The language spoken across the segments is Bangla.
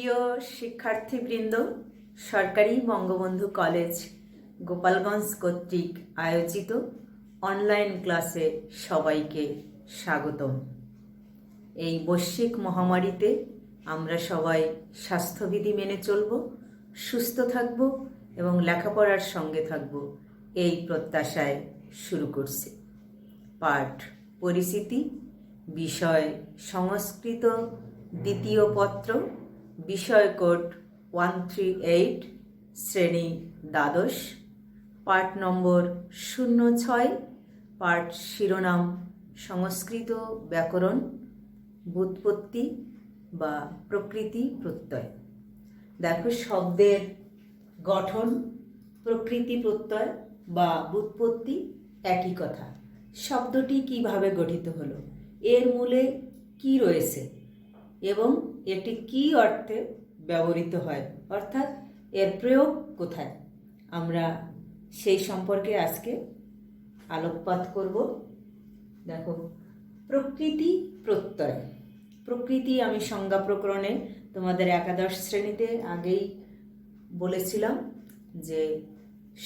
প্রিয় শিক্ষার্থীবৃন্দ, সরকারি বঙ্গবন্ধু কলেজ গোপালগঞ্জ কর্তৃক আয়োজিত অনলাইন ক্লাসে সবাইকে স্বাগতম। এই বৈশ্বিক মহামারীতে আমরা সবাই স্বাস্থ্যবিধি মেনে চলব, সুস্থ থাকব এবং লেখাপড়ার সঙ্গে থাকব, এই প্রত্যাশায় শুরু করছি। পাঠ পরিচিতি, বিষয় সংস্কৃত, দ্বিতীয় পত্র, বিষয় কোড 138, শ্রেণী দ্বাদশ, পাঠ নম্বর 06, পাঠ শিরোনাম সংস্কৃত ব্যাকরণ, ব্যুৎপত্তি বা প্রকৃতি প্রত্যয়। দেখো, শব্দের গঠন প্রকৃতি প্রত্যয় বা ব্যুৎপত্তি একই কথা। শব্দটি কিভাবে গঠিত হলো, এর মূলে কি রয়েছে এবং এটি কি অর্থে ব্যবহৃত হয়, অর্থাৎ এর প্রয়োগ কোথায়, আমরা সেই সম্পর্কে আজকে আলোকপাত করব। দেখো, প্রকৃতি প্রত্যয়। প্রকৃতি আমি সংজ্ঞা প্রকরণে তোমাদের একাদশ শ্রেণীতে আগেই বলেছিলাম যে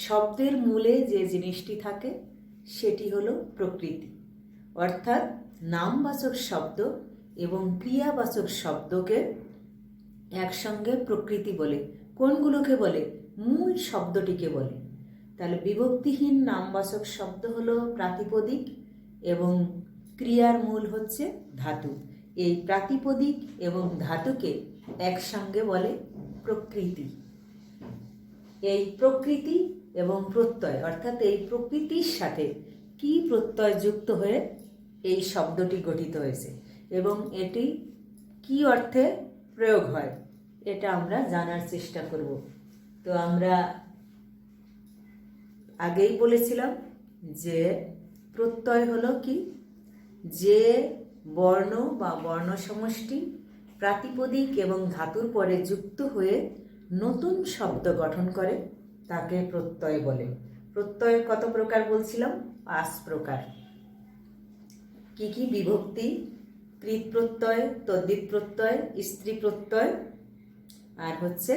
শব্দের মূলে যে জিনিসটি থাকে সেটি হলো প্রকৃতি, অর্থাৎ নামবাচক শব্দ এবং ক্রিয়াবাচক শব্দকে একসঙ্গে প্রকৃতি বলে। কোনগুলোকে বলে? মূল শব্দটিকে বলে। তাহলে বিভক্তিহীন নামবাচক শব্দ হলো প্রাতিপদিক এবং ক্রিয়ার মূল হচ্ছে ধাতু। এই প্রাতিপদিক এবং ধাতুকে একসঙ্গে বলে প্রকৃতি। এই প্রকৃতি এবং প্রত্যয়, অর্থাৎ এই প্রকৃতির সাথে কি প্রত্যয় যুক্ত হয়ে এই শব্দটি গঠিত হয়েছে এবং এটি কি অর্থে প্রয়োগ হয়, এটা আমরা জানার চেষ্টা করব। তো আমরা আগেই বলেছিলাম যে প্রত্যয় হলো কি, যে বর্ণ বা বর্ণ সমষ্টি প্রাতিপদিক এবং ধাতুর পরে যুক্ত হয়ে নতুন শব্দ গঠন করে তাকে প্রত্যয় বলে। প্রত্যয় কত প্রকার বলছিলাম? 5 প্রকার। কি কি? বিভক্তি, কৃৎ প্রত্যয়, তদ্ধিত প্রত্যয়, স্ত্রী প্রত্যয়, আর হচ্ছে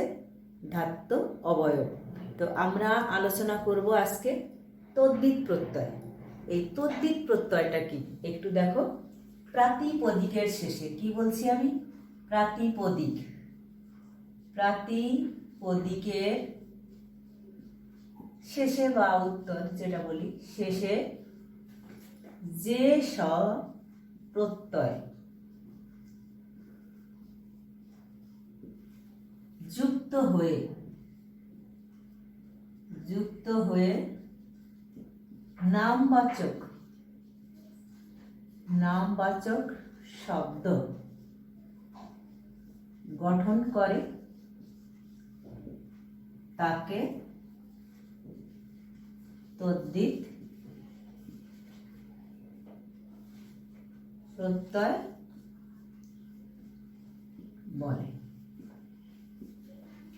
ধাত্য অবয়ব। তো আমরা আলোচনা করব আজকে তদ্ধিত প্রত্যয়। এই তদ্ধিত প্রত্যয়টা কি একটু দেখো। প্রাতিপদিকের শেষে, কি বলছি আমি? প্রাতিপদিক। প্রাতিপদিকের শেষে বা উত্তর যেটা বলি, শেষে যে সব প্রত্যয় যুক্ত হয়ে নামবাচক শব্দ গঠন করে তাকে তদ্ধিত প্রত্যয় বলে।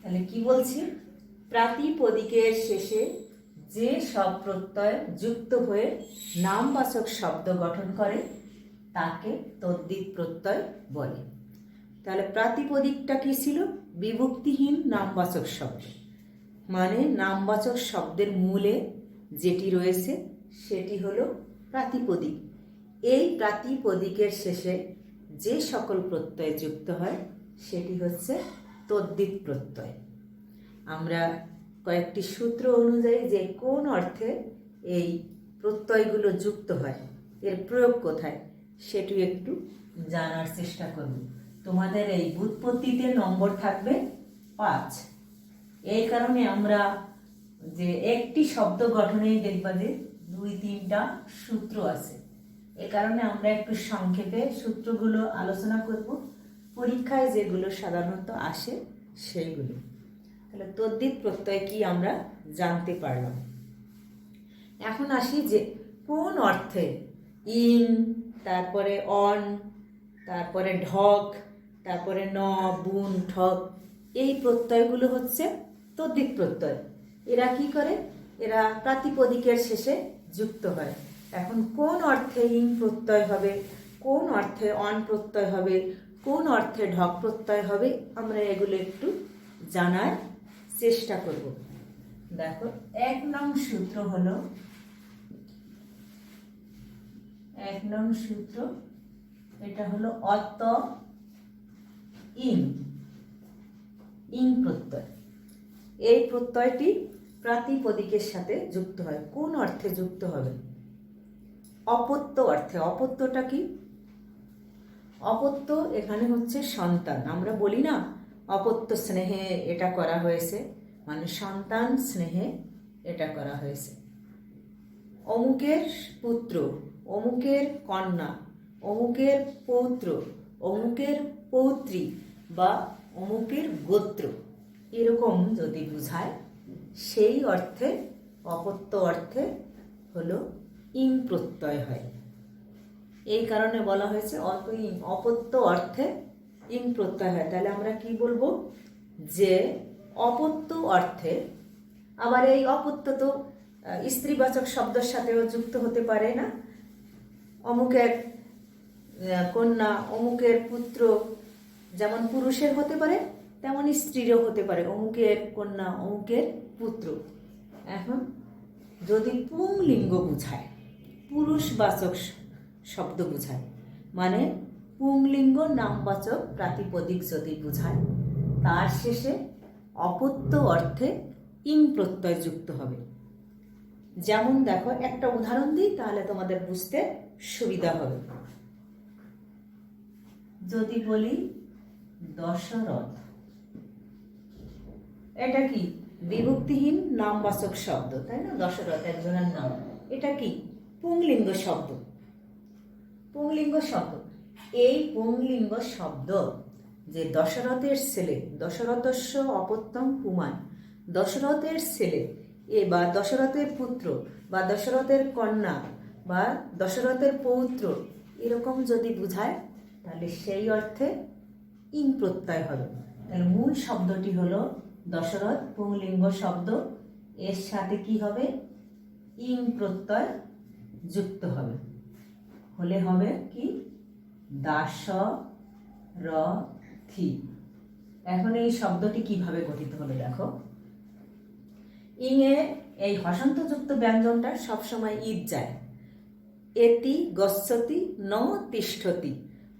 তাহলে কি বলছি? প্রাতিপদিকের শেষে যে সব প্রত্যয় যুক্ত হয়ে নামবাচক শব্দ গঠন করে তাকে তদ্ধিত প্রত্যয় বলে। তাহলে প্রাতিপদিকটা কি ছিল? বিভক্তিহীন নামবাচক শব্দ, মানে নামবাচক শব্দের মূলে যেটি রয়েছে সেটি হলো প্রাতিপদিক। এই প্রাতিপদিকের শেষে যে সকল প্রত্যয় যুক্ত হয় সেটি হচ্ছে তদ্ধিত প্রত্যয়। আমরা কয়েকটি সূত্র অনুযায়ী যে কোন অর্থে এই প্রত্যয়গুলো যুক্ত হয়, এর প্রয়োগ কোথায়, সেটি একটু জানার চেষ্টা করব। তোমাদের এই ব্যুৎপত্তিতে নম্বর থাকবে 5। এই কারণে আমরা যে একটি শব্দ গঠনেই দেখবা যে 2-3টা সূত্র আছে। এ কারণে আমরা একটু সংক্ষেপে সূত্রগুলো আলোচনা করব, পরীক্ষায় যেগুলো সাধারণত আসে সেইগুলো। তাহলে তদ্ধিত প্রত্যয় কি আমরা জানতে পারলাম। এখন আসি যে কোন অর্থে ইন, তারপরে অন, তারপরে ঢক, তারপরে ন, বুন, ঠক, এই প্রত্যয়গুলো হচ্ছে তদ্ধিত প্রত্যয়। এরা কি করে? এরা প্রাতিপদিকের শেষে যুক্ত হয়। এখন কোন অর্থে ইন প্রত্যয় হবে, কোন অর্থে অন প্রত্যয় হবে, কোন অর্থে ঢক প্রত্যয় হবে আমরা এগুলো একটু জানার চেষ্টা করব। দেখো, 1 নং সূত্র হলো, 1 নং সূত্র এটা হলো অত ইং, ইং প্রত্যয়। এই প্রত্যয়টি প্রাতিপদিকের সাথে যুক্ত হয়। কোন অর্থে যুক্ত হবে? অপত্য অর্থে। অপত্যটা কি? অপত্য এখানে হচ্ছে সন্তান। আমরা বলি না অপত্য স্নেহে এটা করা হয়েছে, মানে সন্তান স্নেহে এটা করা হয়েছে। অমুকের পুত্র, অমুকের কন্যা, অমুকের পৌত্র, অমুকের পৌত্রী বা অমুকের গোত্র, এরকম যদি বোঝায় সেই অর্থে অপত্য অর্থে হলো ইং প্রত্যয় হয়। এই কারণে বলা হয়েছে অপত্য অর্থে ইং প্রত্যয় হয়। তাহলে আমরা কি বলবো? যে অপত্য অর্থে, আবার এই অপত্য তো স্ত্রীবাচক শব্দের সাথেও যুক্ত হতে পারে না? অমুকের কন্যা, অমুকের পুত্র যেমন পুরুষের হতে পারে তেমন স্ত্রীরও হতে পারে। অমুকের কন্যা, অমুকের পুত্র। এখন যদি পুংলিঙ্গ বুঝায়, পুরুষবাচক শব্দ বুঝায়, মানে পুংলিঙ্গ নামবাচক প্রাতিপদিক যদি বুঝায়, তার শেষে অপত্য অর্থে ইং প্রত্যয় যুক্ত হবে। যেমন দেখো, একটা উদাহরণ দিই তাহলে তোমাদের বুঝতে সুবিধা হবে। যদি বলি দশরথ, এটা কি? বিভক্তিহীন নামবাচক শব্দ, তাই না? দশরথ একজনের নাম। এটা কি? পুংলিঙ্গ শব্দ। পুংলিঙ্গ শব্দ। এই পুংলিঙ্গ শব্দ যে দশরথের ছেলে, দশরথস্য অপত্যং পুমান, দশরথের ছেলে বা দশরথের পুত্র বা দশরথের কন্যা বা দশরথের পৌত্র, এরকম যদি বুঝায় তাহলে সেই অর্থে ইং প্রত্যয় হবে। তাহলে মূল শব্দটি হলো দশরথ, পুংলিঙ্গ শব্দ, এর সাথে কি হবে? ইং প্রত্যয় যুক্ত হবে। হলে হবে কি? দাশরথী। এখন এই শব্দটি কিভাবে গঠিত হলো দেখো। ইংয়ে এই হসন্তযুক্ত ব্যঞ্জনটা সবসময় ঈদ যায়। এতি গচ্ছতি ন তিষ্ঠতি,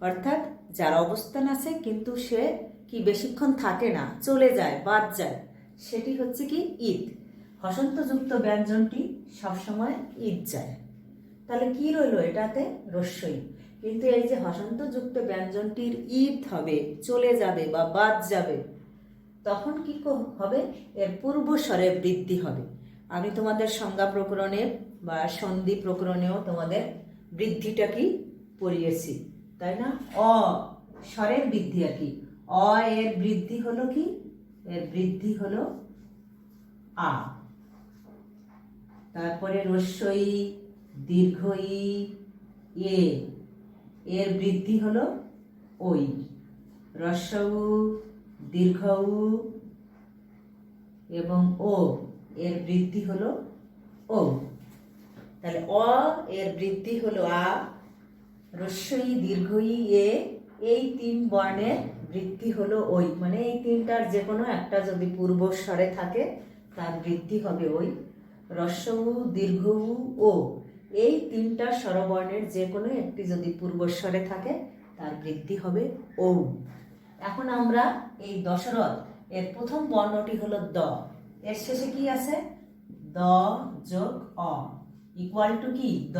অর্থাৎ যার অবস্থান আছে কিন্তু সে কি বেশিক্ষণ থাকে না, চলে যায়, বাদ যায়, সেটি হচ্ছে কি ঈদ। হসন্তযুক্ত ব্যঞ্জনটি সবসময় ঈদ যায়। তাহলে কি রইল এটাতে? রস্যই। কিন্তু এই যে হসন্তযুক্ত ব্যঞ্জনটির ঈদ হবে, চলে যাবে বা বাদ যাবে, তখন কি হবে? এর পূর্বস্বরে বৃদ্ধি হবে। আমি তোমাদের সংজ্ঞা প্রকরণে বা সন্ধি প্রকরণেও তোমাদের বৃদ্ধিটা কি পড়িয়েছি, তাই না? অ স্বরের বৃদ্ধি আর কি। অ এর বৃদ্ধি হলো কি? এর বৃদ্ধি হলো আ। তারপরে রস্যই, দীর্ঘই, এ এর বৃদ্ধি হলো ওই। রস্যউ, দীর্ঘউ এবং ও এর বৃদ্ধি হলো ও। তাহলে অ এর বৃদ্ধি হলো আ, রস্যই, দীর্ঘই, এ, এই 3 বর্ণের বৃদ্ধি হলো ওই। মানে এই 3টার যে কোনো একটা যদি পূর্বস্বরে থাকে তার বৃদ্ধি হবে ওই। রস্যউ, দীর্ঘউ, ও, এই 3টা স্বরবর্ণের যে কোনো একটি যদি পূর্বস্বরে থাকে তার বৃদ্ধি হবে ও। এখন আমরা এই দশরথ এর প্রথম বর্ণটি হলো দ, এর শেষে কি আছে? দ যোগ অ ইকুয়াল টু কি? দ।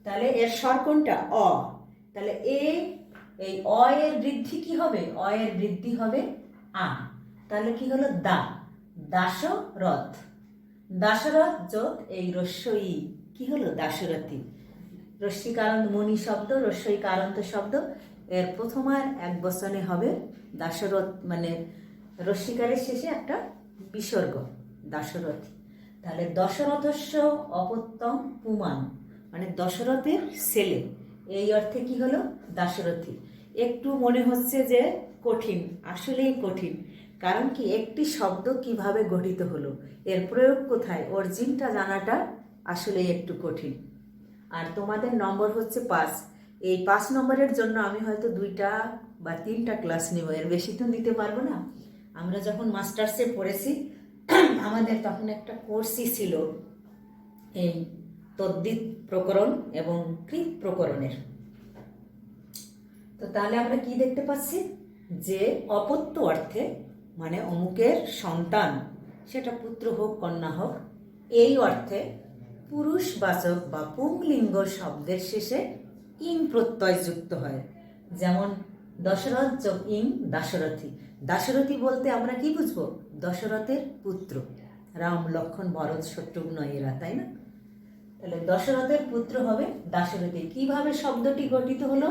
তাহলে এর স্বর কোনটা? অ। তাহলে এই অ এর বৃদ্ধি কি হবে? অ এর বৃদ্ধি হবে আ। তাহলে কি হলো? দা, দাশরথ। দাশরথ যোগ এই রস্যই কি হলো? দাশরথী। রস্যিকারন্ত মণি শব্দ, রস্যইকারন্ত শব্দ, এর প্রথম আর এক বচনে হবে দাশরথ, মানে রস্যিকারের শেষে একটা বিসর্গ, দাশরথী। তাহলে দশরথস্য অপত্যং পুমান, মানে দশরথের ছেলে, এই অর্থে কি হলো? দাশরথী। একটু মনে হচ্ছে যে কঠিন, আসলেই কঠিন। কারণ কি? একটি শব্দ কিভাবে গঠিত হলো, এর প্রয়োগ কোথায়, অরিজিনটা জানাটা আসলেই একটু কঠিন। আর তোমাদের নম্বর হচ্ছে 5। এই 5 নম্বরের জন্য আমি হয়তো 2টা বা 3টা ক্লাস নেব, এর বেশি তো নিতে পারবো না। আমরা যখন মাস্টার্সে পড়েছি আমাদের তখন একটা কোর্সই ছিল এই তদ্ধিত প্রকরণ এবং কৃত প্রকরণের। তো তাহলে আমরা কি দেখতে পাচ্ছি যে অপত্য অর্থে মানে অমুকের সন্তান, সেটা পুত্র হোক কন্যা হোক, এই অর্থে পুরুষবাচক বা পুংলিঙ্গ শব্দের শেষে ইং প্রত্যয় যুক্ত হয়। যেমন দশরথ যোগ ইং দাশরথী। দাশরথী বলতে আমরা কি বুঝবো? দশরথের পুত্র, রাম লক্ষ্মণ ভরত শত্রুঘ্ন এরা, তাই না? তাহলে দশরথের পুত্র হবে দাশরথী। কিভাবে শব্দটি গঠিত হলো?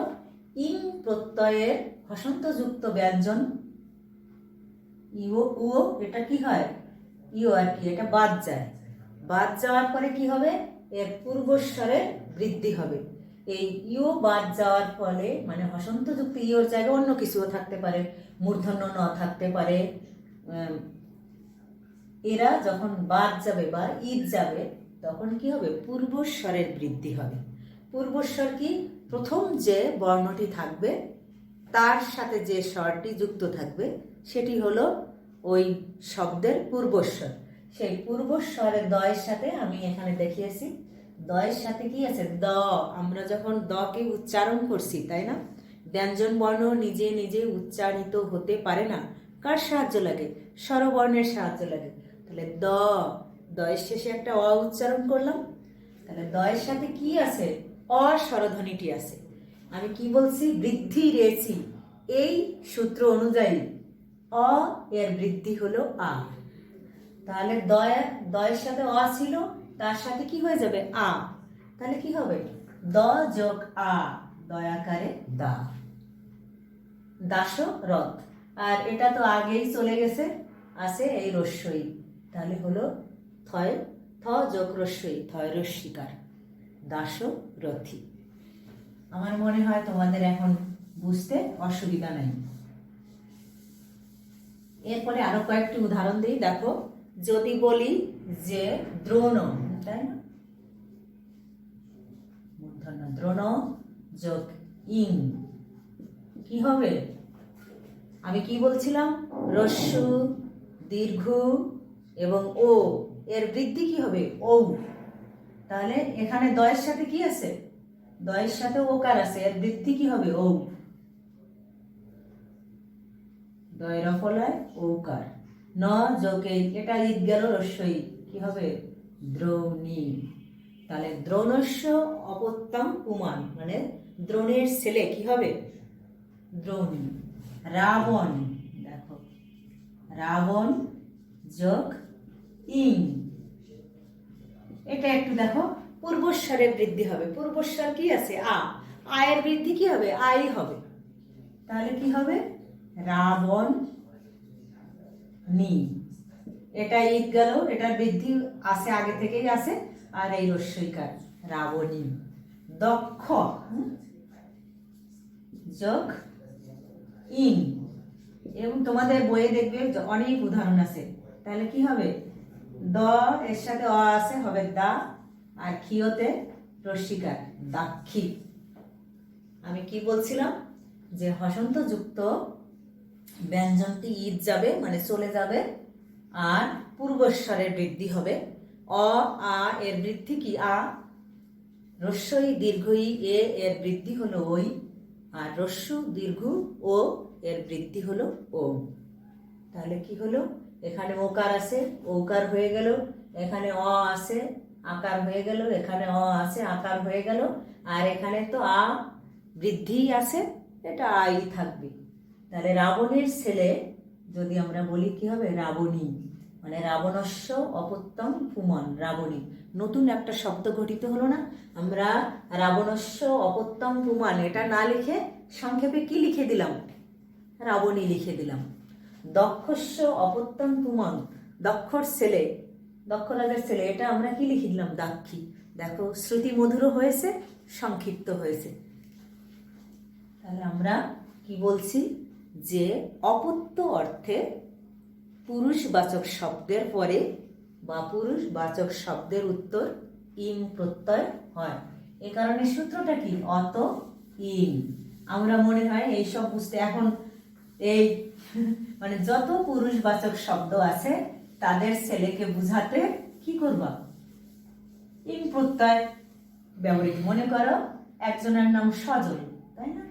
ইং প্রত্যয়ের হসন্তযুক্ত ব্যঞ্জন ইও ও, এটা কি হয়? ইও আর কি, এটা বাদ যায়। বাদ যাওয়ার পরে কি হবে? এর পূর্বস্বরের বৃদ্ধি হবে। এই ইও বাদ যাওয়ার ফলে মানে হসন্তযুক্ত ইওর জায়গায় অন্য কিছুও থাকতে পারে, মূর্ধন্য ন থাকতে পারে। এরা যখন বাদ যাবে বা ঈদ যাবে তখন কি হবে? পূর্বস্বরের বৃদ্ধি হবে। পূর্বস্বর কি? প্রথম যে বর্ণটি থাকবে তার সাথে যে স্বরটি যুক্ত থাকবে সেটি হলো ওই শব্দের পূর্বস্বর। সেই পূর্বস্বরের দয়ের সাথে আমি এখানে দেখিয়েছি, দয়ের সাথে কি আছে? দ। আমরা যখন দকে উচ্চারণ করছি, তাই না? ব্যঞ্জন বর্ণ নিজে নিজে উচ্চারিত হতে পারে না, কার সাহায্য লাগে? স্বরবর্ণের সাহায্য লাগে। তাহলে দ, দয়ের শেষে একটা অ উচ্চারণ করলাম, তাহলে দয়ের সাথে কি আছে? অ স্বরধ্বনিটি আছে। আমি কি বলছি? বৃদ্ধি রেছি, এই সূত্র অনুযায়ী অ এর বৃদ্ধি হলো আ। তাহলে দয়ের সাথে অ ছিল, তার সাথে কি হয়ে যাবে? আ। তাহলে কি হবে? দ যোগ আ, দয়াকারে দা, দাশরথ। আর এটা তো আগেই চলে গেছে, আছে এই রস্যই। তাহলে হলো থয়, থ যোগ রস্যই, থয় রস্যিকার, দাশরথী। আমার মনে হয় তোমাদের এখন বুঝতে অসুবিধা নাই। এরপরে আরো কয়েকটি উদাহরণ দিই, দেখো। যদি বলি যে দ্রোণ, তাই না? মূর্ধন্য দ্রোণ যোগ ইং কি হবে? আমি কি বলছিলাম? রস্যু, দীর্ঘ এবং ও এর বৃদ্ধি কি হবে? ও। তাহলে এখানে দয়ের সাথে কি আছে? দয়ের সাথে ওকার আছে, এর বৃদ্ধি কি হবে? ও। দয়ের অপলয় ওকার, ন যোগে এটা ঈদ গেল রস্যই, কি হবে? দ্রোণী। তাহলে দ্রোণস্য অপত্যম পুমান মানে দ্রোণের ছেলে কি হবে? দ্রোণী। রাবণ, দেখো রাবণ যোগ ইং, এটা একটু দেখো পূর্বস্বরে বৃদ্ধি হবে। পূর্বস্বর কি আছে? আ। আয়ের বৃদ্ধি কি হবে? আই হবে। তাহলে কি হবে? রাবণ নি। এটা ঈদ গেল, এটার বৃদ্ধি আছে, আগে থেকেই আছে, আর এই রস্যইকার রাবণী। দক্ষ যোগ ইন, এবং তোমাদের বইয়ে দেখবে অনেক উদাহরণ আছে। তাহলে কি হবে? দ এর সাথে অ আছে, হবে দা, আর ক্ষিয়তে রস্যিকার দাক্ষী। আমি কি বলছিলাম? যে হসন্ত যুক্ত ব্যঞ্জনটি ঈদ যাবে মানে চলে যাবে, আর পূর্বস্বরের বৃদ্ধি হবে। অ আ এর বৃদ্ধি কি? আ। রস্যই দীর্ঘই এ এর বৃদ্ধি হলো ওই, আর রস্যু দীর্ঘ ও এর বৃদ্ধি হলো ও। তাহলে কি হলো? এখানে ওকার আছে, ওকার হয়ে গেল। এখানে অ আছে, আকার হয়ে গেল। এখানে অ আছে, আকার হয়ে গেল। আর এখানে তো আ বৃদ্ধি আছে, এটা আই থাকবে। তাহলে রাবণের ছেলে যদি আমরা বলি কি হবে? রাবণী, মানে রাবণস্য অপত্যম পুমান, রাবণী। নতুন একটা শব্দ গঠিত হলো না? আমরা রাবণস্য অপত্যম পুমান এটা না লিখে সংক্ষেপে কি লিখে দিলাম? রাবণী লিখে দিলাম। দক্ষস্য অপত্যম পুমান, দক্ষর ছেলে, দক্ষ রাজার ছেলে, এটা আমরা কি লিখে দিলাম? দাক্ষী। দেখো শ্রুতি মধুর হয়েছে, সংক্ষিপ্ত হয়েছে। তাহলে আমরা কি বলছি? যে অপত্য অর্থে পুরুষবাচক শব্দের পরে বা পুরুষবাচক শব্দের উত্তর ইং প্রত্যয় হয়। এ কারণে সূত্রটা কি? অত ইন। আমরা মনে হয় এইসব বুঝতে এখন এই মানে যত পুরুষবাচক শব্দ আছে তাদের ছেলেকে বুঝাতে কি করবা, ইন প্রত্যয় ব্যবহৃত। মনে করো একজনের নাম সজল, তাই না?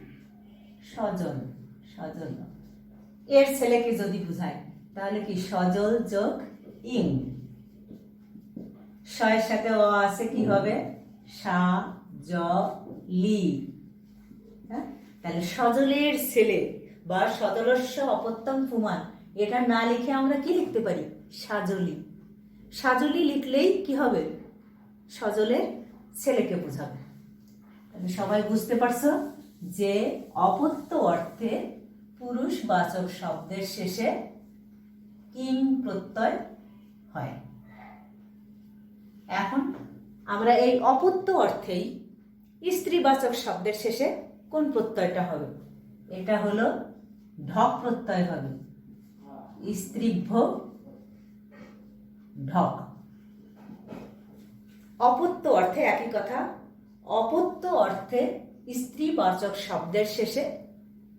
সজল, সজল, এর ছেলেকে যদি বুঝায় তাহলে কি সজল যোগ ইন। এর সাথে অ আছে, কি হবে? সা জ লি। হ্যাঁ, তাহলে সজলের ছেলে বা সজলস্য অপত্যম পুমান, এটা না লিখে আমরা কি লিখতে পারি? সাজলি। সাজলি লিখলেই কি হবে? সজলের ছেলেকে বোঝাবে। তাহলে সবাই বুঝতে পারছো যে অপত্য অর্থে পুরুষবাচক শব্দের শেষে ইং প্রত্যয় হয়। এখন আমরা এই অপত্য অর্থেই স্ত্রীবাচক শব্দের শেষে কোন প্রত্যয়টা হবে? এটা হলো ঢক প্রত্যয় হবে। স্ত্রীভ্য ঢক। অপত্য অর্থে একই কথা, অপত্য অর্থে স্ত্রীবাচক শব্দের শেষে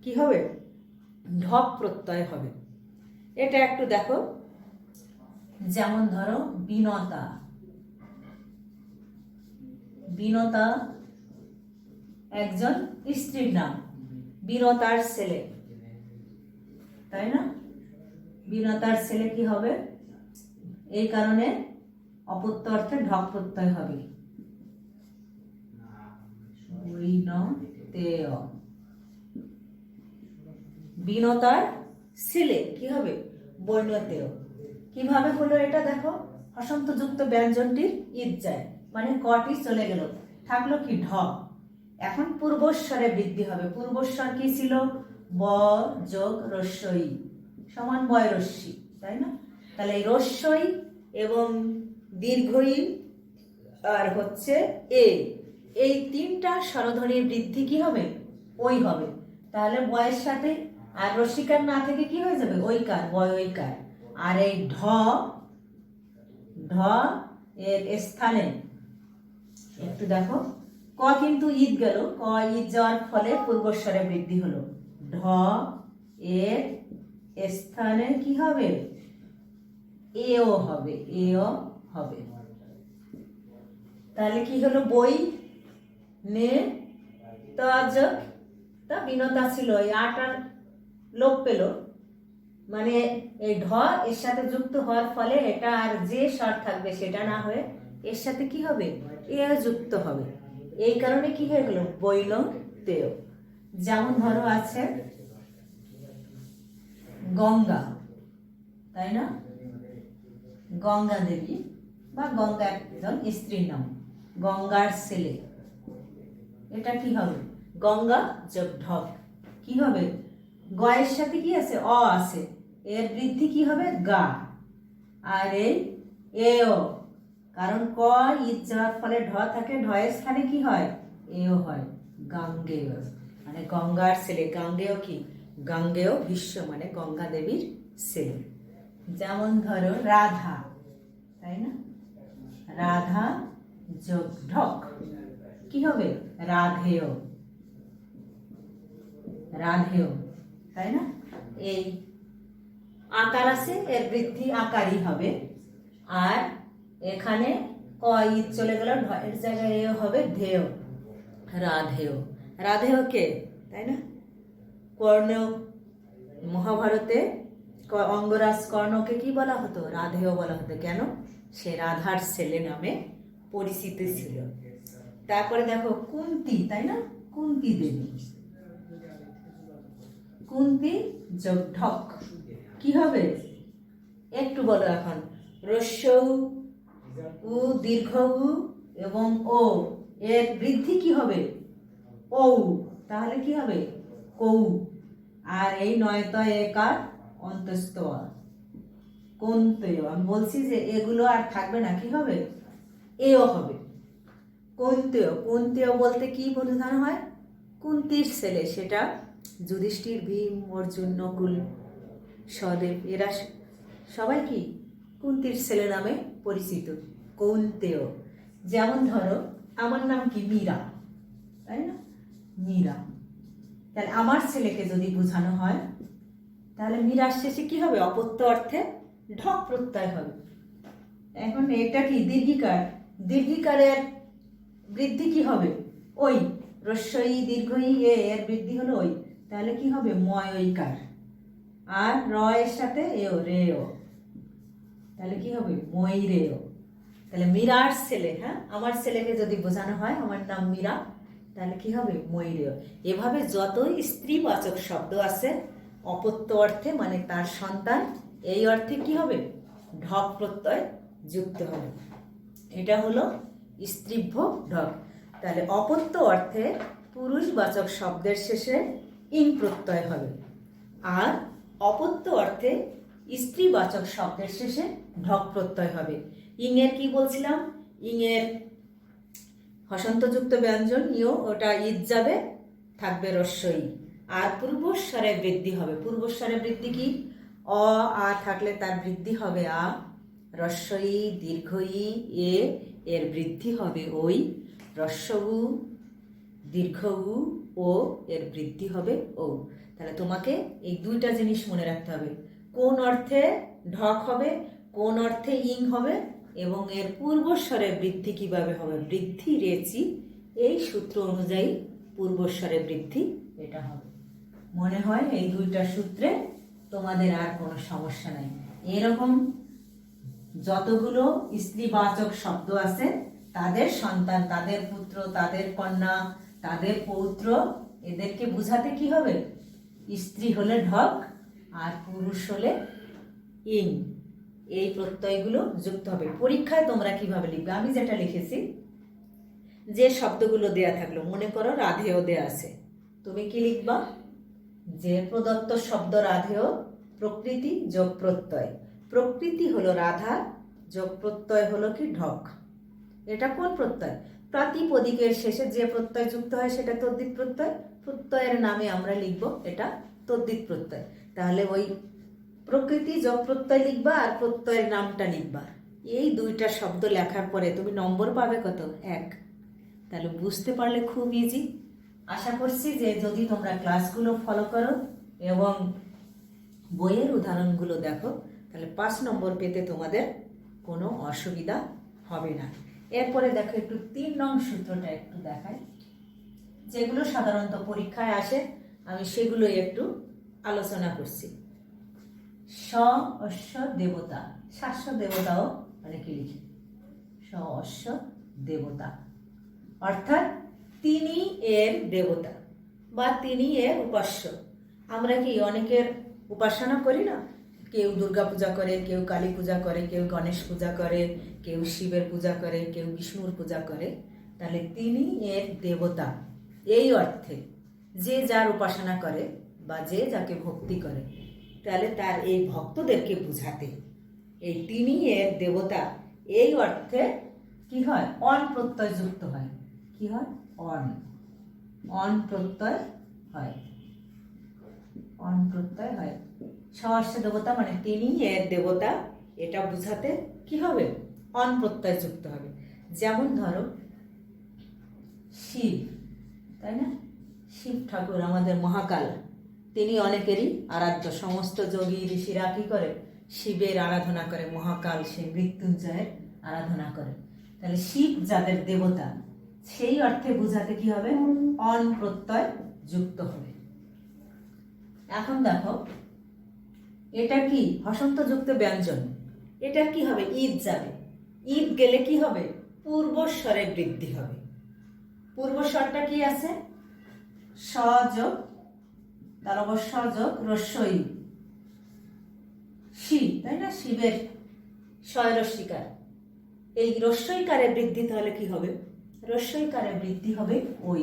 কি হবে? ঢক প্রত্যয় হবে। এটা একটু দেখো, যেমন ধরো বিনতা। বিনতা একজন স্ত্রীর নাম, বিনতার ছেলে, তাই না? বিনতার ছেলে কি হবে? এই কারণে অপত্য অর্থে ঢক প্রত্যয় হবে। বিনতার ছেলে কি হবে? বৈনতেয়। কিভাবে হলো এটা দেখো, হসন্ত যুক্ত ব্যঞ্জনটির ঈদ যায়, মানে কটি চলে গেল, থাকলো কি? ঢ। এখন পূর্বস্বরে বৃদ্ধি হবে। পূর্বস্বর কি ছিল? ব যোগ রস্যই সমান বয় রস্যি, তাই না? তাহলে এই রস্যই এবং দীর্ঘই আর হচ্ছে এ, এই তিনটা স্বরধ্বনির বৃদ্ধি কি হবে? ওই হবে। তাহলে বয়ের সাথে আর রস্যিকার না থেকে কি হয়ে যাবে? ঐকার, বয় ঐকার। আর এই ঢ, ঢ এর স্থানে একটু দেখো, ক কিন্তু ঈদ গেল, ক ঈদ যাওয়ার ফলে পূর্বস্বরে বৃদ্ধি হলো। ঢ এর স্থানে কি হবে? এও হবে, এও হবে। তাহলে কি হলো? বই নে তাজ, তা বিনতা ছিল, এই আটার লোপ পেল, মানে এই ঢ এর সাথে যুক্ত হওয়ার ফলে এটা আর যে স্বর থাকবে সেটা না হয়ে এর সাথে কি হবে? এ যুক্ত হবে। এই কারণে কি হয়ে গেল? বৈল তেয়। যেমন ধরো আছে গঙ্গা, তাই না? গঙ্গা দেবী বা গঙ্গা একজন স্ত্রীর নাম, গঙ্গার ছেলে, এটা কি হবে? গঙ্গা যোগ ঢক কি হবে? গয়ের সাথে কি আছে? অ আছে, এর বৃদ্ধি কি হবে? গা। আর এই এও, কারণ ক ঈদ যাওয়ার ফলে ঢ থাকে, ঢয়ের স্থানে কি হয়? এও হয়, গাঙ্গেয়, মানে গঙ্গার ছেলে। গাঙ্গেয় কি? গাঙ্গেয় ভীষ্ম, মানে গঙ্গা দেবীর ছেলে। যেমন ধরো রাধা, তাই না? রাধা যোগ ঢক কি হবে? রাধেয়, রাধেয়, তাই না? এই আকার আছে, এর বৃদ্ধি আকারই হবে। আর এখানে ক ঈদ চলে গেল, এর জায়গায় এ হবে ধেয়, রাধেয়। রাধেয় কে? তাই না? কর্ণ, মহাভারতে অঙ্গরাজ কর্ণকে কি বলা হতো? রাধেয় বলা হতো। কেন? সে রাধার ছেলে নামে পরিচিত ছিল। তারপরে দেখো কুন্তী, তাই না? কুন্তী দেবী, কুন্তী যোগ ঢক কি হবে? একটু বলো এখন। রস্য উ, দীর্ঘ উ এবং ও, এর বৃদ্ধি কি হবে? ও। তাহলে কি হবে? কৌ। আর এই নয়ত একার অন্তস্থ কোন্তেয়। আমি বলছি যে এগুলো আর থাকবে না, কি হবে? এও হবে। কোন্তেয়, কোন্তেয় বলতে কি বোঝানো হয়? কুন্তির ছেলে, সেটা যুধিষ্ঠির, ভীম, অর্জুন, নকুল, সহদেব, এরা সবাই কি কুন্তির ছেলে নামে পরিচিত, কৌন্তেয়। যেমন ধরো আমার নাম কি? মীরা, তাই না? মীরা। তাহলে আমার ছেলেকে যদি বোঝানো হয় তাহলে মীরার শেষে কি হবে? অপত্য অর্থে ঢক প্রত্যয় হবে। এখন এটা কি দীর্ঘিকার, দীর্ঘিকারের বৃদ্ধি কি হবে? ওই রস্বই দীর্ঘই এর বৃদ্ধি হলো ওই, তাহলে কি হবে? ময় ঐকার। আর র এর সাথে এও রেও, তাহলে কি হবে? মই রেও। তাহলে মীরার ছেলে, হ্যাঁ আমার ছেলেকে যদি বোঝানো হয়, আমার নাম মীরা, তাহলে কি হবে? মই রেও। এভাবে যতই স্ত্রীবাচক শব্দ আছে অপত্য অর্থে মানে তার সন্তান, এই অর্থে কি হবে? ঢক প্রত্যয় যুক্ত হবে। এটা হলো স্ত্রীভ্য ঢক। তাহলে অপত্য অর্থে পুরুষবাচক শব্দের শেষে ইং প্রত্যয় হবে, আর অপত্য অর্থে স্ত্রীবাচক শব্দের শেষে ঢক প্রত্যয় হবে। ইং এর কি বলছিলাম? ইং এর হসন্তযুক্ত ব্যঞ্জন ইও, ওটা ঈদ যাবে, থাকবে রস্বই। আর পূর্বস্বরে বৃদ্ধি হবে। পূর্বস্বরে বৃদ্ধি কি? অ আ থাকলে তার বৃদ্ধি হবে আ, রস্বই দীর্ঘই এ এর বৃদ্ধি হবে ওই, রস্বউ দীর্ঘউ ও এর বৃদ্ধি হবে ও। তাহলে তোমাকে এই দুইটা জিনিস মনে রাখতে হবে, কোন অর্থে ঢক হবে, কোন অর্থে ইং হবে, এবং এর পূর্বস্বরে বৃদ্ধি কিভাবে হবে। বৃদ্ধি রেচি, এই সূত্র অনুযায়ী পূর্বস্বরে বৃদ্ধি এটা হবে। মনে হয় এই দুইটা সূত্রে তোমাদের আর কোনো সমস্যা নাই। এরকম যতগুলো স্ত্রীবাচক শব্দ আছে তাদের সন্তান, তাদের পুত্র, তাদের কন্যা, তাদের পৌত্র, এদেরকে বুঝাতে কি হবে? স্ত্রী হলে ঢক আর পুরুষ হলে ইং, এই প্রত্যয়গুলো যুক্ত হবে। পরীক্ষায় তোমরা কিভাবে লিখবে? আমি যেটা লিখেছি, যে শব্দগুলো দেয়া থাকলো, মনে করো রাধেয় দেয়া আছে, তুমি কি লিখবা? যে প্রদত্ত শব্দ রাধেয় প্রকৃতি যোগ প্রত্যয়। প্রকৃতি হলো রাধা, যোগ প্রত্যয় হলো কি? ঢক। এটা কোন প্রত্যয়? প্রাতিপদিকের শেষে যে প্রত্যয় যুক্ত হয় সেটা তদ্ধিত প্রত্যয়। প্রত্যয়ের নামে আমরা লিখব এটা তদ্ধিত প্রত্যয়। তাহলে ওই প্রকৃতি যোগ প্রত্যয় লিখবা আর প্রত্যয়ের নামটা লিখবা। এই দুইটা শব্দ লেখার পরে তুমি নম্বর পাবে কত? 1। তাহলে বুঝতে পারলে খুব ইজি। আশা করছি যে যদি তোমরা ক্লাসগুলো ফলো করো এবং বইয়ের উদাহরণগুলো দেখো, তাহলে 5 নম্বর পেতে তোমাদের কোনো অসুবিধা হবে না। এরপরে দেখো একটু 3 নং সূত্রটা একটু দেখাই, যেগুলো সাধারণত পরীক্ষায় আসে আমি সেগুলো একটু আলোচনা করছি। স অশ্ব দেবতা, শাস্য দেবতাও অনেকে লিখি, স অশ্ব দেবতা, অর্থাৎ তিনি এর দেবতা বা তিনি এর উপাস্য। আমরা কি অনেকের উপাসনা করি না? কেউ দুর্গা পূজা করে, কেউ কালী পূজা করে, কেউ গণেশ পূজা করে, কেউ শিবের পূজা করে, কেউ বিষ্ণুর পূজা করে। তাহলে তিনি এর দেবতা এই অর্থে যে যার উপাসনা করে বা যে যাকে ভক্তি করে, তাহলে তার এই ভক্তদেরকে বুঝাতে এই তিনি এর দেবতা এই অর্থে কি হয়? অন প্রত্যয় যুক্ত হয়। কি হয়? অন প্রত্যয় হয়, অন প্রত্যয় হয়। সহস্র দেবতা মানে তিনি এর দেবতা, এটা বুঝাতে কি হবে? অন প্রত্যয় যুক্ত হবে। যেমন ধরো শিব, তাই না? শিব ঠাকুর আমাদের মহাকাল, তিনি অনেকেরই আরাধ্য। সমস্ত যোগী ঋষিরা কি করে? শিবের আরাধনা করে, মহাকাল সে মৃত্যুঞ্জয়ের আরাধনা করে। তাহলে শিব যাদের দেবতা সেই অর্থে বুঝাতে কি হবে? অন প্রত্যয় যুক্ত হবে। এখন দেখো এটা কি? হসন্তযুক্ত ব্যঞ্জন, এটা কি হবে? ঈদ যাবে। ঈদ গেলে কি হবে? পূর্বস্বরে বৃদ্ধি হবে। পূর্বস্বরটা কি আছে? স যোগ তালবস্য যোগ রস্বই, শিব, তাই না? শিবের স্বয়রস্বীকার, এই রস্বইকারে বৃদ্ধি তাহলে কি হবে? রস্বইকারে বৃদ্ধি হবে ওই।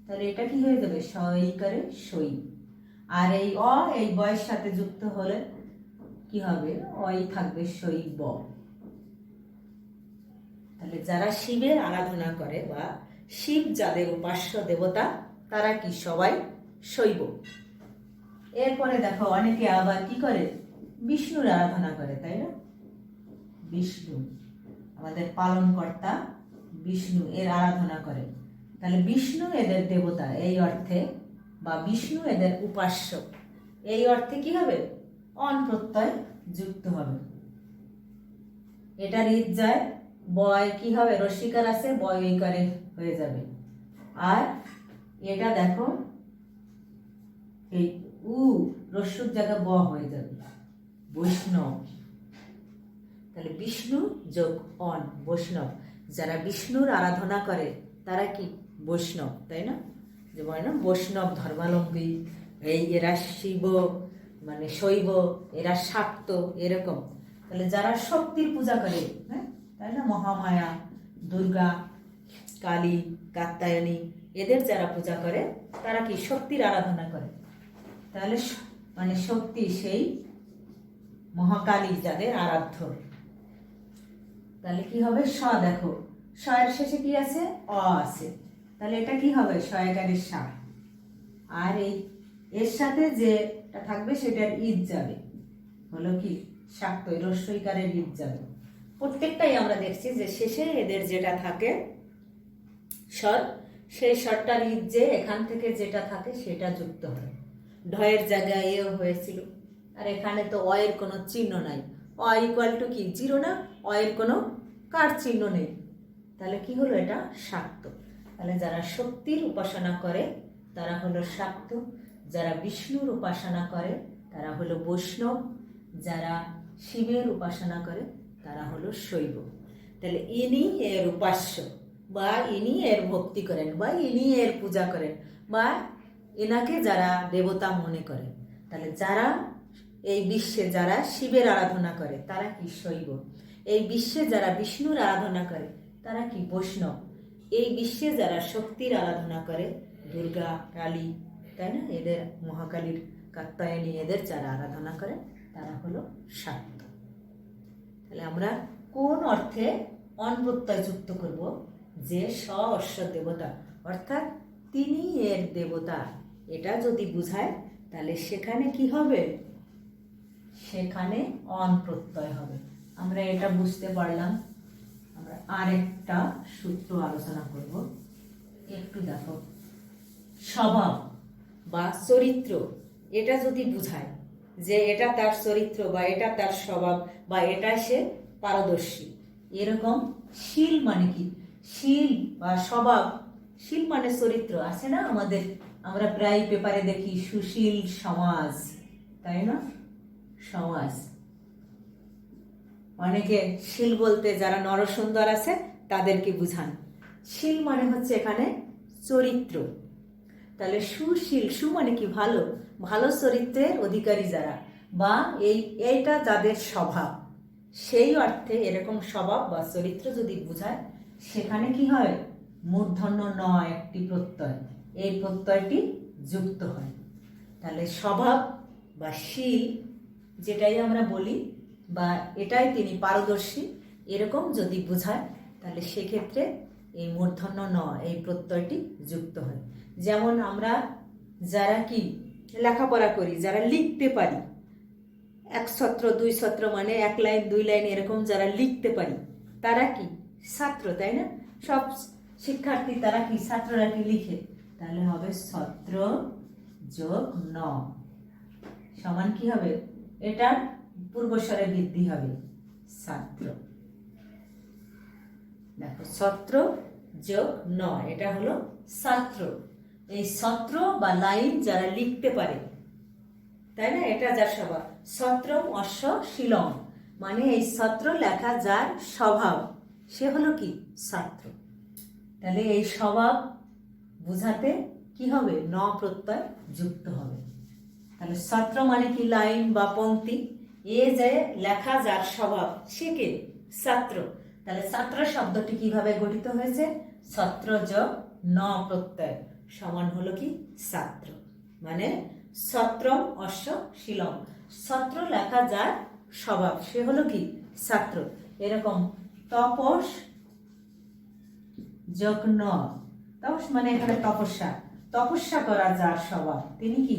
তাহলে এটা কি হয়ে যাবে? স্বইকারে সই। আর এই অ এই বয়ের সাথে যুক্ত হলে কি হবে? অই থাকবে সই ব। তাহলে যারা শিবের আরাধনা করে বা শিব যাদের উপাস্য দেবতা, তারা কি সবাই শৈব। এরপরে দেখো অনেকে আবার কি করে? বিষ্ণুর আরাধনা করে, তাই না? বিষ্ণু আমাদের পালনকর্তা, বিষ্ণু এর আরাধনা করে। তাহলে বিষ্ণু এদের দেবতা এই অর্থে, বা বিষ্ণু এদের উপাস্য এই অর্থে কি হবে? অন প্রত্যয় যুক্ত হবে। এটা রিত যায়, বয় কি হবে? রস্বীকার আছে, বয় ঐকারে হয়ে যাবে। আর এটা দেখো এই উ রস্যুর জায়গা ব হয়ে যাবে, বৈষ্ণব। তাহলে বিষ্ণু যোগ অন, বৈষ্ণব। যারা বিষ্ণুর আরাধনা করে তারা কি? বৈষ্ণব, তাই না? যে বলে না বৈষ্ণব ধর্মাবলম্বী, এই এরা শিব মানে শৈব, এরা শাক্ত, এরকম। তাহলে যারা শক্তির পূজা করে, হ্যাঁ তাই না, মহামায়া, দুর্গা, কালী, কাত্যায়নী, এদের যারা পূজা করে তারা কি? শক্তির আরাধনা করে। তাহলে মানে শক্তি সেই মহাকালী যাদের আরাধ্য। তাহলে কি হবে? স দেখো, স এর শেষে কি আছে? অ আছে। তাহলে এটা কি হবে? শয়কারের সা। আর এই এর সাথে যেটা থাকবে সেটার ঈদ যাবে, হলো কি? শাক্ত, রস্বইকারের ঈদ যাবে। প্রত্যেকটাই আমরা দেখছি যে শেষে এদের যেটা থাকে স্বর, সেই স্বরটার ঈদ যে এখান থেকে যেটা থাকে সেটা যুক্ত হয়। ঢয়ের জায়গায় এও হয়েছিল, আর এখানে তো অয়ের কোনো চিহ্ন নাই। অ ইকুয়াল টু কি? জিরো না? অয়ের কোনো কার চিহ্ন নেই। তাহলে কি হলো? এটা শাক্ত। তাহলে যারা শক্তির উপাসনা করে তারা হলো শাক্ত, যারা বিষ্ণুর উপাসনা করে তারা হলো বৈষ্ণব, যারা শিবের উপাসনা করে তারা হলো শৈব। তাহলে ইনি এর উপাস্য, বা ইনি এর ভক্তি করেন, বা ইনি এর পূজা করেন, বা এনাকে যারা দেবতা মনে করে। তাহলে যারা এই বিশ্বে যারা শিবের আরাধনা করে তারা কি? শৈব। এই বিশ্বে যারা বিষ্ণুর আরাধনা করে তারা কি? বৈষ্ণব। এই বিশ্বে যারা শক্তির আরাধনা করে, দুর্গা, কালী, তাই না, এদের মহাকালীর, কাত্যায়নী, এদের যারা আরাধনা করে তারা হলো শাক্ত। তাহলে আমরা কোন অর্থে অন প্রত্যয় যুক্ত করব? যে স অশ্ব দেবতা, অর্থাৎ তিনি এর দেবতা, এটা যদি বুঝায় তাহলে সেখানে কি হবে? সেখানে অন প্রত্যয় হবে। আমরা এটা বুঝতে পারলাম। আমরা আরেকটা সূত্র আলোচনা করব। একটু দেখো, স্বভাব বা চরিত্র, এটা যদি বুঝায় যে এটা তার চরিত্র, বা এটা তার স্বভাব, বা এটা সে পারদর্শী, এরকম। শীল মানে কি? শীল বা স্বভাব, শীল মানে চরিত্র আছে না আমাদের, আমরা প্রায় পেপারে দেখি সুশীল সমাজ, তাই না? সমাজ, অনেকে শীল বলতে যারা নরসুন্দর আছে তাদেরকে বুঝান। শীল মানে হচ্ছে এখানে চরিত্র। তাহলে সুশীল, সু মানে কি? ভালো, ভালো চরিত্রের অধিকারী যারা, বা এইটা যাদের স্বভাব, সেই অর্থে এরকম স্বভাব বা চরিত্র যদি বুঝায় সেখানে কি হয়? মূর্ধন্য ন একটি প্রত্যয়, এই প্রত্যয়টি যুক্ত হয়। তাহলে স্বভাব বা শীল যেটাই আমরা বলি, বা এটাই তিনি পারদর্শী, এরকম যদি বুঝায় তাহলে সেক্ষেত্রে এই মূর্ধন্য ন এই প্রত্যয়টি যুক্ত হয়। যেমন আমরা যারা কি লেখাপড়া করি, যারা লিখতে পারি, এক ছত্র দুই ছত্র মানে এক লাইন দুই লাইন এরকম যারা লিখতে পারি তারা কি? ছাত্র, তাই না? সব শিক্ষার্থী তারা কি? ছাত্ররা কি লিখে? তাহলে হবে ছত্র যোগ ন সমান কি হবে? এটার পূর্বস্বরে বৃদ্ধি হবে, ছাত্র। দেখো, ছত্র যোগ ন, এটা হলো ছাত্র। এই ছত্র বা লাইন যারা লিখতে পারে, তাই না, এটা যার স্বভাব। ছত্রম অশ্ব শিলম মানে এই ছত্র লেখা যার স্বভাব, সে হলো কি? ছাত্র। তাহলে এই স্বভাব বুঝাতে কি হবে? ন প্রত্যয় যুক্ত হবে। তাহলে ছত্র মানে কি? লাইন বা পংক্তি। এ যে লেখা যার স্বভাব, সে কে? ছাত্র। তাহলে ছাত্র শব্দটি কিভাবে গঠিত হয়েছে? ছত্র যোগ ন প্রত্যয় সমান হলো কি? ছাত্র। মানে ছত্রম অশ্ব শিলম, ছত্র লেখা যার স্বভাব, সে হলো কি? ছাত্র। এরকম তপস যোগ ন, তপস মানে এখানে তপস্যা, তপস্যা করা যার স্বভাব, তিনি কি?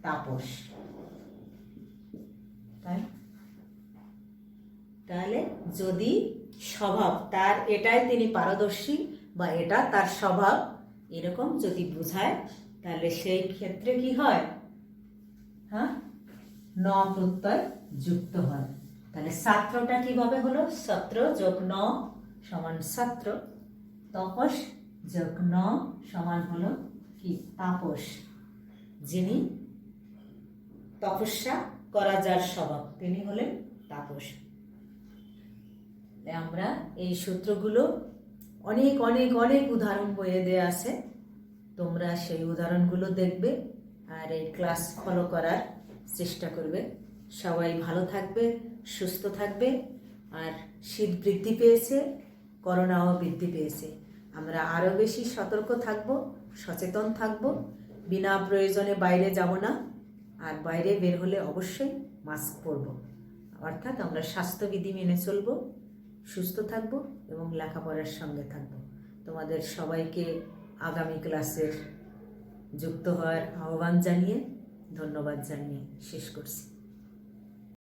তাপস। তাহলে যদি স্বভাব তার, এটাই তিনি পারদর্শী, বা এটা তার স্বভাব, এরকম যদি বোঝায় তাহলে সেই ক্ষেত্রে কি হয়, হ্যাঁ, ন প্রত্যয় যুক্ত হয়। তাহলে ছাত্রটা কিভাবে হলো, ছাত্র যোগ ন সমান ছাত্র, তপস যোগ ন সমান হলো কি তাপস। যিনি তপস্যা করা যার স্বভাব তিনি হলেন তাপস। আমরা এই সূত্রগুলো অনেক অনেক অনেক উদাহরণ বইয়ে দেয়া আছে, তোমরা সেই উদাহরণগুলো দেখবে আর এই ক্লাস ফলো করার চেষ্টা করবে। সবাই ভালো থাকবে, সুস্থ থাকবে। আর শীত বৃদ্ধি পেয়েছে, করোনাও বৃদ্ধি পেয়েছে, আমরা আরও বেশি সতর্ক থাকব, সচেতন থাকব, বিনা প্রয়োজনে বাইরে যাব না, আর বাইরে বের হলে অবশ্যই মাস্ক পরব। অর্থাৎ আমরা স্বাস্থ্যবিধি মেনে চলব, সুস্থ থাকব এবং লেখাপড়ার সঙ্গে থাকব। তোমাদের সবাইকে আগামী ক্লাসের যুক্ত হওয়ার আহ্বান জানিয়ে ধন্যবাদ জানিয়ে শেষ করছি।